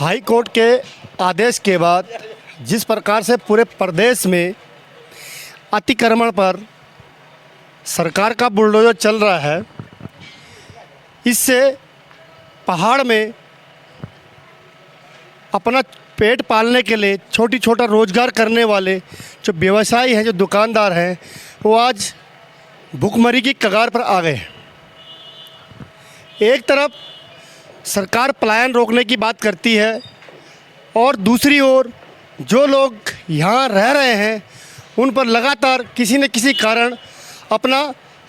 High court के आदेश के बाद जिस प्रकार से पूरे प्रदेश में अतिक्रमण पर सरकार का बुलडोजर चल रहा है, इससे पहाड़ में अपना पेट पालने के लिए छोटा रोज़गार करने वाले जो व्यवसायी हैं, जो दुकानदार हैं, वो आज भुखमरी की कगार पर आ गए हैं। एक तरफ सरकार पलायन रोकने की बात करती है और दूसरी ओर जो लोग यहाँ रह रहे हैं उन पर लगातार किसी न किसी कारण अपना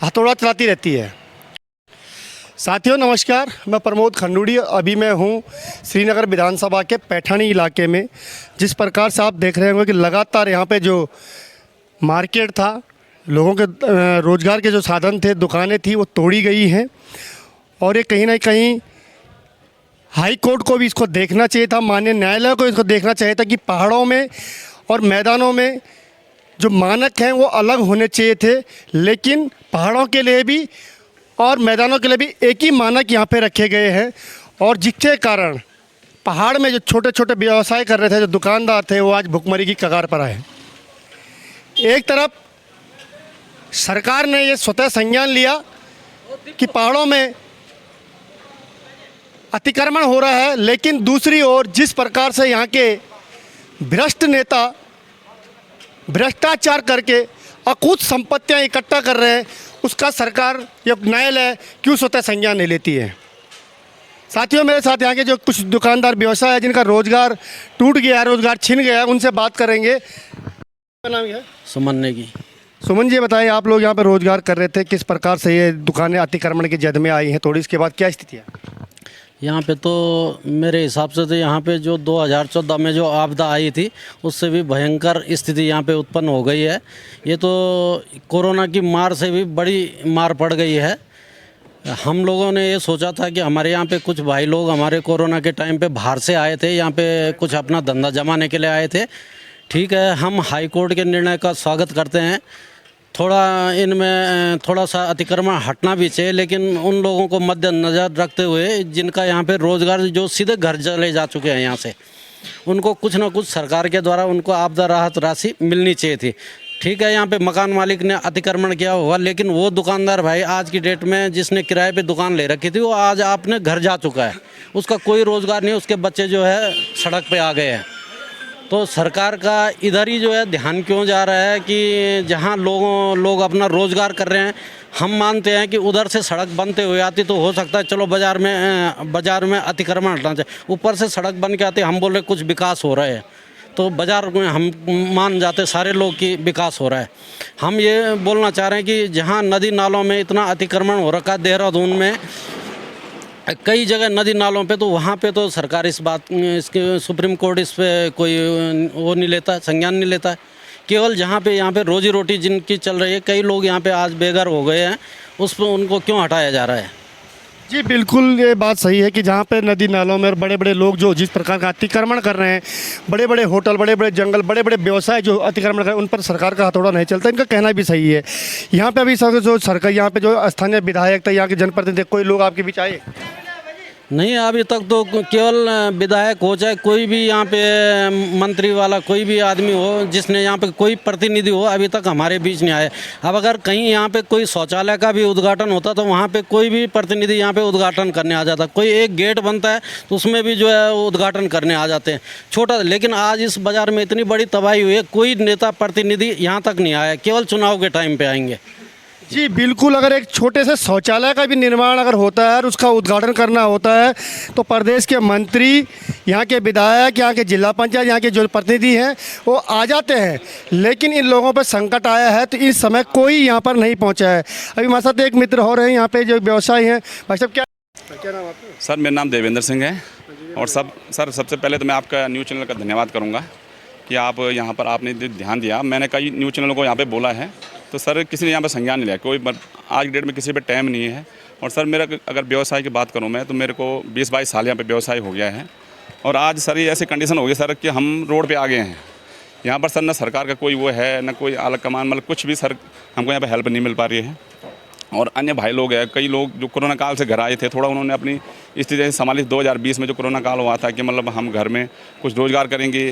हथौड़ा चलाती रहती है। साथियों नमस्कार, मैं प्रमोद खंडूड़ी। अभी मैं हूँ श्रीनगर विधानसभा के पैठानी इलाके में। जिस प्रकार से आप देख रहे होंगे कि लगातार यहाँ पे जो मार्केट था, लोगों के रोज़गार के जो साधन थे, दुकानें थी, वो तोड़ी गई हैं और ये कहीं ना कहीं हाई कोर्ट को भी इसको देखना चाहिए था, माननीय न्यायालय को इसको देखना चाहिए था कि पहाड़ों में और मैदानों में जो मानक हैं वो अलग होने चाहिए थे, लेकिन पहाड़ों के लिए भी और मैदानों के लिए भी एक ही मानक यहाँ पे रखे गए हैं और जिसके कारण पहाड़ में जो छोटे व्यवसाय कर रहे थे, जो दुकानदार थे, वो आज भुखमरी की कगार पर आए। एक तरफ सरकार ने ये स्वतः संज्ञान लिया कि पहाड़ों में अतिक्रमण हो रहा है, लेकिन दूसरी ओर जिस प्रकार से यहाँ के भ्रष्ट नेता भ्रष्टाचार करके अकूत संपत्तियाँ इकट्ठा कर रहे हैं, उसका सरकार या न्यायालय क्यों स्वतः संज्ञान नहीं लेती है। साथियों, मेरे साथ यहाँ के जो कुछ दुकानदार व्यवसाय है जिनका रोज़गार टूट गया, रोज़गार छिन गया, उनसे बात करेंगे। क्या नाम है? सुमन नेगी। सुमन जी, बताइए, आप लोग यहाँ पर रोज़गार कर रहे थे, किस प्रकार से ये दुकानें अतिक्रमण की जद में आई हैं, थोड़ी इसके बाद क्या स्थिति है? यहाँ पे तो मेरे हिसाब से तो यहाँ पे जो 2014 में जो आपदा आई थी उससे भी भयंकर स्थिति यहाँ पे उत्पन्न हो गई है। ये तो कोरोना की मार से भी बड़ी मार पड़ गई है। हम लोगों ने ये सोचा था कि हमारे यहाँ पे कुछ भाई लोग हमारे कोरोना के टाइम पे बाहर से आए थे, यहाँ पे कुछ अपना धंधा जमाने के लिए आए थे। ठीक है, हम हाई कोर्ट के निर्णय का स्वागत करते हैं। थोड़ा इनमें थोड़ा सा अतिक्रमण हटना भी चाहिए, लेकिन उन लोगों को मद्देनज़र रखते हुए जिनका यहाँ पे रोज़गार जो सीधे घर चले जा चुके हैं यहाँ से, उनको कुछ ना कुछ सरकार के द्वारा उनको आपदा राहत राशि मिलनी चाहिए थी। ठीक है, यहाँ पे मकान मालिक ने अतिक्रमण किया होगा, लेकिन वो दुकानदार भाई आज की डेट में जिसने किराए पे दुकान ले रखी थी वो आज अपने घर जा चुका है, उसका कोई रोज़गार नहीं, उसके बच्चे जो है सड़क पर आ गए हैं। तो सरकार का इधर ही जो है ध्यान क्यों जा रहा है कि जहां लोग अपना रोज़गार कर रहे हैं, हम मानते हैं कि उधर से सड़क बनते हुए आती तो हो सकता है चलो बाज़ार में अतिक्रमण हटना चाहिए, ऊपर से सड़क बन के आती, हम बोल रहे कुछ विकास हो रहा है तो बाज़ार में हम मान जाते सारे लोग कि विकास हो रहा है। हम ये बोलना चाह रहे हैं कि जहाँ नदी नालों में इतना अतिक्रमण हो रखा है, देहरादून में कई जगह नदी नालों पे, तो वहाँ पे तो सरकार इसके सुप्रीम कोर्ट इस पे कोई वो नहीं लेता, संज्ञान नहीं लेता है। केवल जहाँ पे यहाँ पे रोजी रोटी जिनकी चल रही है, कई लोग यहाँ पे आज बेघर हो गए हैं, उस पर उनको क्यों हटाया जा रहा है? जी बिल्कुल, ये बात सही है कि जहाँ पे नदी नालों में बड़े लोग जो जिस प्रकार का अतिक्रमण कर रहे हैं, बड़े होटल, बड़े जंगल, बड़े व्यवसाय जो अतिक्रमण कर रहे हैं, उन पर सरकार का हथौड़ा नहीं चलता। इनका कहना भी सही है। यहाँ पे अभी जो सरकार, यहाँ पे जो स्थानीय विधायक थे, यहाँ के जनप्रतिनिधि, कोई लोग आपके बीच आए? नहीं, अभी तक तो केवल विधायक हो चाहे कोई भी यहाँ पे मंत्री वाला कोई भी आदमी हो जिसने यहाँ पे कोई प्रतिनिधि हो, अभी तक हमारे बीच नहीं आए। अब अगर कहीं यहाँ पे कोई शौचालय का भी उद्घाटन होता तो वहाँ पे कोई भी प्रतिनिधि यहाँ पे उद्घाटन करने आ जाता। कोई एक गेट बनता है तो उसमें भी जो है उद्घाटन करने आ जाते हैं, छोटा। लेकिन आज इस बाज़ार में इतनी बड़ी तबाही हुई है, कोई नेता प्रतिनिधि यहाँ तक नहीं आया, केवल चुनाव के टाइम पर आएंगे। जी बिल्कुल, अगर एक छोटे से शौचालय का भी निर्माण अगर होता है और उसका उद्घाटन करना होता है तो प्रदेश के मंत्री, यहाँ के विधायक, यहाँ के जिला पंचायत, यहाँ के जो प्रतिनिधि हैं वो आ जाते हैं, लेकिन इन लोगों पर संकट आया है तो इस समय कोई यहाँ पर नहीं पहुँचा है। अभी हमारे साथ एक मित्र हो रहे हैं यहाँ पे जो व्यवसायी हैं। भाई साहब, क्या नाम आपका? सर, मेरा नाम देवेंद्र सिंह है। और सबसे पहले तो मैं आपका न्यूज़ चैनल का धन्यवाद करूँगा कि आप यहाँ पर आपने ध्यान दिया। मैंने कई न्यूज़ चैनलों को यहाँ पर बोला है, तो सर किसी ने यहाँ पर संज्ञान नहीं लिया। कोई आज की डेट में किसी पे टाइम नहीं है। और सर मेरा अगर व्यवसाय की बात करूँ मैं, तो मेरे को 20-22 साल यहाँ पे व्यवसाय हो गया है और आज सर ये ऐसी कंडीशन हो गई सर कि हम रोड पे आ गए हैं। यहाँ पर सर ना सरकार का कोई वो है, ना कोई आला कमान, मतलब कुछ भी सर हमको यहाँ पे हेल्प नहीं मिल पा रही है। और अन्य भाई लोग हैं, कई लोग जो कोरोना काल से घर आए थे, थोड़ा उन्होंने अपनी स्थिति संभाली। 2020 में जो कोरोना काल हुआ था कि मतलब हम घर में कुछ रोज़गार करेंगे,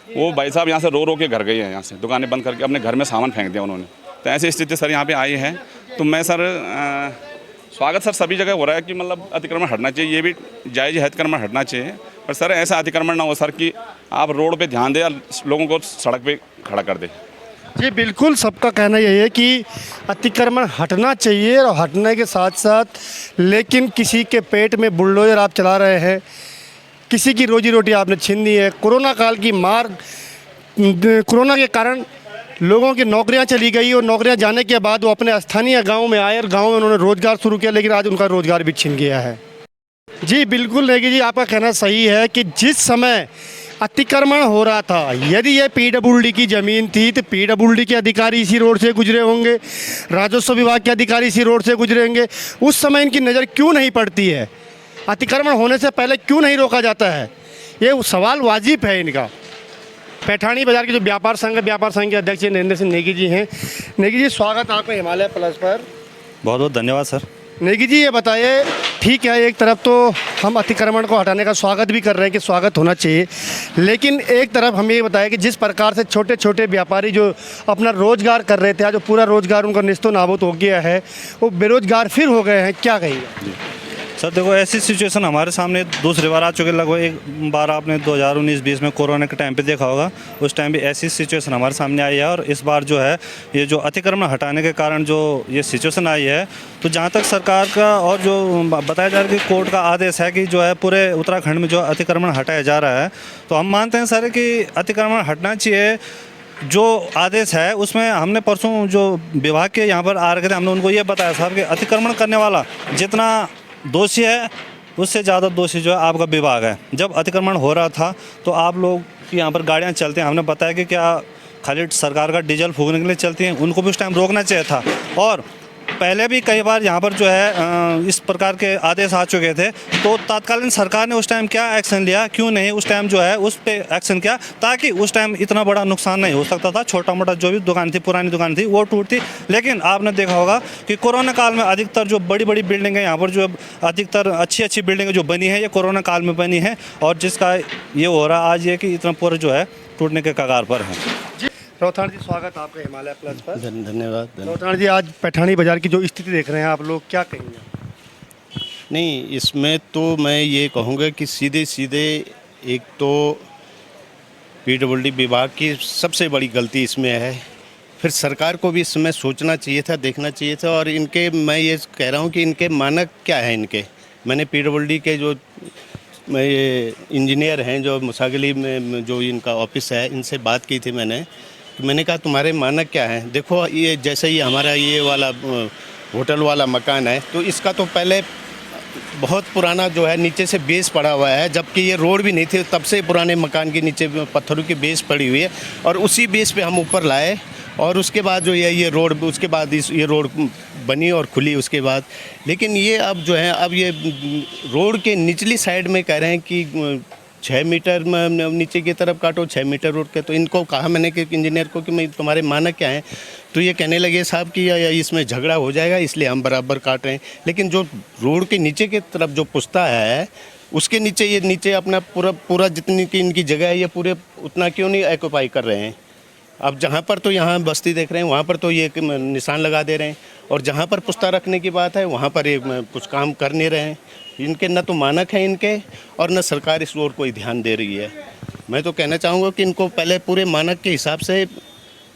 वो भाई साहब यहाँ से रो के घर गए हैं, यहाँ से दुकानें बंद करके अपने घर में सामान फेंक दिया उन्होंने। तो ऐसी स्थिति सर यहाँ पे आई है। तो मैं सर स्वागत सर सभी जगह हो रहा है कि मतलब अतिक्रमण हटना चाहिए, ये भी जायज़ है, अतिक्रमण हटना चाहिए, पर सर ऐसा अतिक्रमण ना हो सर कि आप रोड पे ध्यान दें और लोगों को सड़क पे खड़ा कर दें। जी बिल्कुल, सबका कहना यही है कि अतिक्रमण हटना चाहिए और हटने के साथ साथ लेकिन किसी के पेट में बुलडोजर आप चला रहे हैं, किसी की रोजी रोटी आपने छीन ली है। कोरोना काल की मार, कोरोना के कारण लोगों की नौकरियां चली गई और नौकरियां जाने के बाद वो अपने स्थानीय गांव में आए और गांव में उन्होंने रोज़गार शुरू किया, लेकिन आज उनका रोज़गार भी छिन गया है। जी बिल्कुल नेगी जी, आपका कहना सही है कि जिस समय अतिक्रमण हो रहा था, यदि ये पीडब्ल्यूडी की ज़मीन थी तो पीडब्ल्यूडी के अधिकारी इसी रोड से गुजरे होंगे, राजस्व विभाग के अधिकारी इसी रोड से गुजरे होंगे, उस समय इनकी नज़र क्यों नहीं पड़ती है? अतिक्रमण होने से पहले क्यों नहीं रोका जाता है? ये सवाल वाजिब है इनका। पैठानी बाज़ार के जो व्यापार संघ के अध्यक्ष नरेंद्र सिंह नेगी जी हैं। नेगी जी, स्वागत आपका हिमालय प्लस पर। बहुत बहुत धन्यवाद सर। नेगी जी, ये बताइए, ठीक है, एक तरफ तो हम अतिक्रमण को हटाने का स्वागत भी कर रहे हैं कि स्वागत होना चाहिए, लेकिन एक तरफ हम ये बताएं कि जिस प्रकार से छोटे छोटे व्यापारी जो अपना रोज़गार कर रहे थे, आज जो पूरा रोज़गार उनका निस्तो नाबूद हो गया है, वो बेरोज़गार फिर हो गए हैं, क्या कहिएगा? सर देखो, ऐसी सिचुएशन हमारे सामने दूसरी बार आ चुकी है। लगभग एक बार आपने 2019-20 में कोरोना के टाइम पे देखा होगा, उस टाइम भी ऐसी सिचुएशन हमारे सामने आई है। और इस बार जो है ये जो अतिक्रमण हटाने के कारण जो ये सिचुएशन आई है, तो जहाँ तक सरकार का और जो बताया जा रहा है कि कोर्ट का आदेश है कि जो है पूरे उत्तराखंड में जो अतिक्रमण हटाया जा रहा है, तो हम मानते हैं सर कि अतिक्रमण हटना चाहिए। जो आदेश है उसमें हमने परसों जो विभाग के यहाँ पर आ रखे थे, हमने उनको ये बताया साहब कि अतिक्रमण करने वाला जितना दोषी है उससे ज़्यादा दोषी जो है आपका विभाग है। जब अतिक्रमण हो रहा था तो आप लोग यहाँ पर गाड़ियाँ चलती हैं, हमने बताया कि क्या खाली सरकार का डीजल फूकने के लिए चलती हैं, उनको भी उस टाइम रोकना चाहिए था। और पहले भी कई बार यहाँ पर जो है इस प्रकार के आदेश आ चुके थे, तो तत्कालीन सरकार ने उस टाइम क्या एक्शन लिया, क्यों नहीं उस टाइम जो है उस पे एक्शन किया, ताकि उस टाइम इतना बड़ा नुकसान नहीं हो सकता था। छोटा मोटा जो भी दुकान थी, पुरानी दुकान थी, वो टूटती। लेकिन आपने देखा होगा कि कोरोना काल में अधिकतर जो बड़ी बड़ी बिल्डिंग है यहाँ पर, जो अधिकतर अच्छी बिल्डिंगें जो बनी है, ये कोरोना काल में बनी है, और जिसका ये हो रहा आज ये कि इतना पूरा जो है टूटने के कगार पर है। रोहताण जी, स्वागत आपका हिमालय प्लस पर। धन्यवाद। रोहताण जी, आज पैठानी बाज़ार की जो स्थिति देख रहे हैं आप लोग, क्या कहेंगे? नहीं, इसमें तो मैं ये कहूँगा कि सीधे सीधे एक तो पीडब्ल्यूडी विभाग की सबसे बड़ी गलती इसमें है। फिर सरकार को भी इसमें सोचना चाहिए था, देखना चाहिए था। और इनके, मैं ये कह रहा हूँ कि इनके मानक क्या है इनके। मैंने पीडब्ल्यूडी के जो ये इंजीनियर हैं जो मुसागली में जो इनका ऑफिस है, इनसे बात की थी मैंने कहा तुम्हारे मानक क्या हैं? देखो, ये जैसे ही हमारा ये वाला होटल वाला मकान है, तो इसका तो पहले बहुत पुराना जो है नीचे से बेस पड़ा हुआ है, जबकि ये रोड भी नहीं थी, तब से पुराने मकान के नीचे पत्थरों की बेस पड़ी हुई है, और उसी बेस पे हम ऊपर लाए। और उसके बाद जो ये रोड, उसके बाद ये रोड बनी और खुली उसके बाद। लेकिन ये अब जो है, अब ये रोड के निचली साइड में कह रहे हैं कि 6 मीटर नीचे की तरफ काटो, 6 मीटर रोड के। तो इनको कहा मैंने कि इंजीनियर को कि मैं तुम्हारे मानक क्या हैं? तो ये कहने लगे साहब कि इसमें झगड़ा हो जाएगा, इसलिए हम बराबर काट रहे हैं। लेकिन जो रोड के नीचे की तरफ जो पुस्ता है, उसके नीचे ये नीचे अपना पूरा जितनी की इनकी जगह है, ये पूरे उतना क्यों नहीं ऑक्यूपाई कर रहे हैं? अब जहाँ पर तो यहाँ बस्ती देख रहे हैं, वहाँ पर तो ये निशान लगा दे रहे हैं, और जहाँ पर पुस्ता रखने की बात है वहाँ पर ये कुछ काम कर नहीं रहे हैं। इनके न तो मानक हैं इनके, और न सरकार इस ओर कोई ध्यान दे रही है। मैं तो कहना चाहूँगा कि इनको पहले पूरे मानक के हिसाब से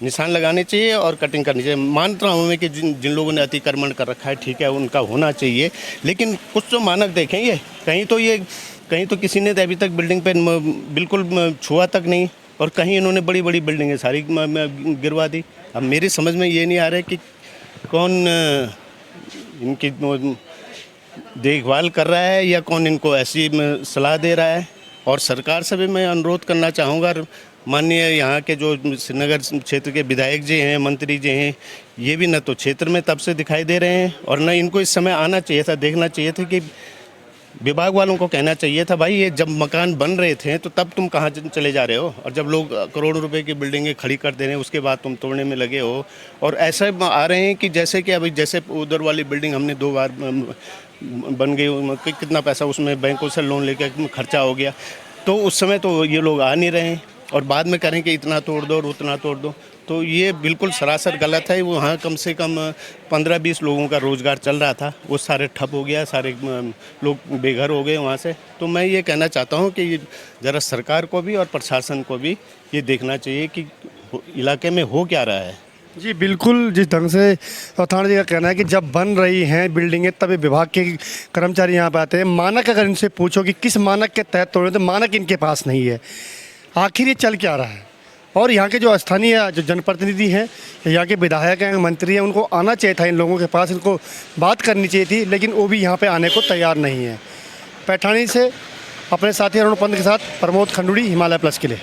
निशान लगाने चाहिए और कटिंग करनी चाहिए। मान रहा हूँ मैं कि जिन लोगों ने अतिक्रमण कर रखा है, ठीक है, उनका होना चाहिए, लेकिन कुछ तो मानक देखेंगे। कहीं तो किसी ने अभी तक बिल्डिंग पे बिल्कुल छुआ तक नहीं, और कहीं इन्होंने बड़ी बड़ी बिल्डिंगें सारी गिरवा दी। अब मेरी समझ में ये नहीं आ रहा है कि कौन इनकी देखभाल कर रहा है या कौन इनको ऐसी सलाह दे रहा है। और सरकार से भी मैं अनुरोध करना चाहूँगा, माननीय यहाँ के जो श्रीनगर क्षेत्र के विधायक जी हैं, मंत्री जी हैं, ये भी न तो क्षेत्र में तब से दिखाई दे रहे हैं, और न इनको इस समय आना चाहिए था, देखना चाहिए था कि विभाग वालों को कहना चाहिए था, भाई ये जब मकान बन रहे थे तो तब तुम कहाँ चले जा रहे हो, और जब लोग करोड़ों रुपए की बिल्डिंगें खड़ी कर दे रहे हैं उसके बाद तुम तोड़ने में लगे हो। और ऐसे आ रहे हैं कि जैसे कि अभी जैसे उधर वाली बिल्डिंग हमने 2 बार बन गई, कितना पैसा उसमें बैंकों से लोन लेकर खर्चा हो गया, तो उस समय तो ये लोग आ नहीं रहे हैं और बाद में करें कि इतना तोड़ दो और उतना तोड़ दो, तो ये बिल्कुल सरासर गलत है। वहाँ कम से कम 15-20 लोगों का रोज़गार चल रहा था, वो सारे ठप हो गया, सारे लोग बेघर हो गए वहाँ से। तो मैं ये कहना चाहता हूँ कि ज़रा सरकार को भी और प्रशासन को भी ये देखना चाहिए कि इलाके में हो क्या रहा है। जी बिल्कुल, जिस ढंग से चौथान जी का कहना है कि जब बन रही हैं बिल्डिंगें तभी विभाग के कर्मचारी यहाँ पे आते हैं। मानक अगर इनसे पूछो कि किस मानक के तहत तोड़े, तो मानक इनके पास नहीं है। आखिर ये चल क्या रहा है? और यहाँ के जो स्थानीय जो जनप्रतिनिधि हैं, यहाँ के विधायक हैं, मंत्री हैं, उनको आना चाहिए था इन लोगों के पास, इनको बात करनी चाहिए थी, लेकिन वो भी यहाँ पे आने को तैयार नहीं है। पैठानी से अपने साथी अरुण पंत के साथ प्रमोद खंडूड़ी, हिमालय प्लस के लिए।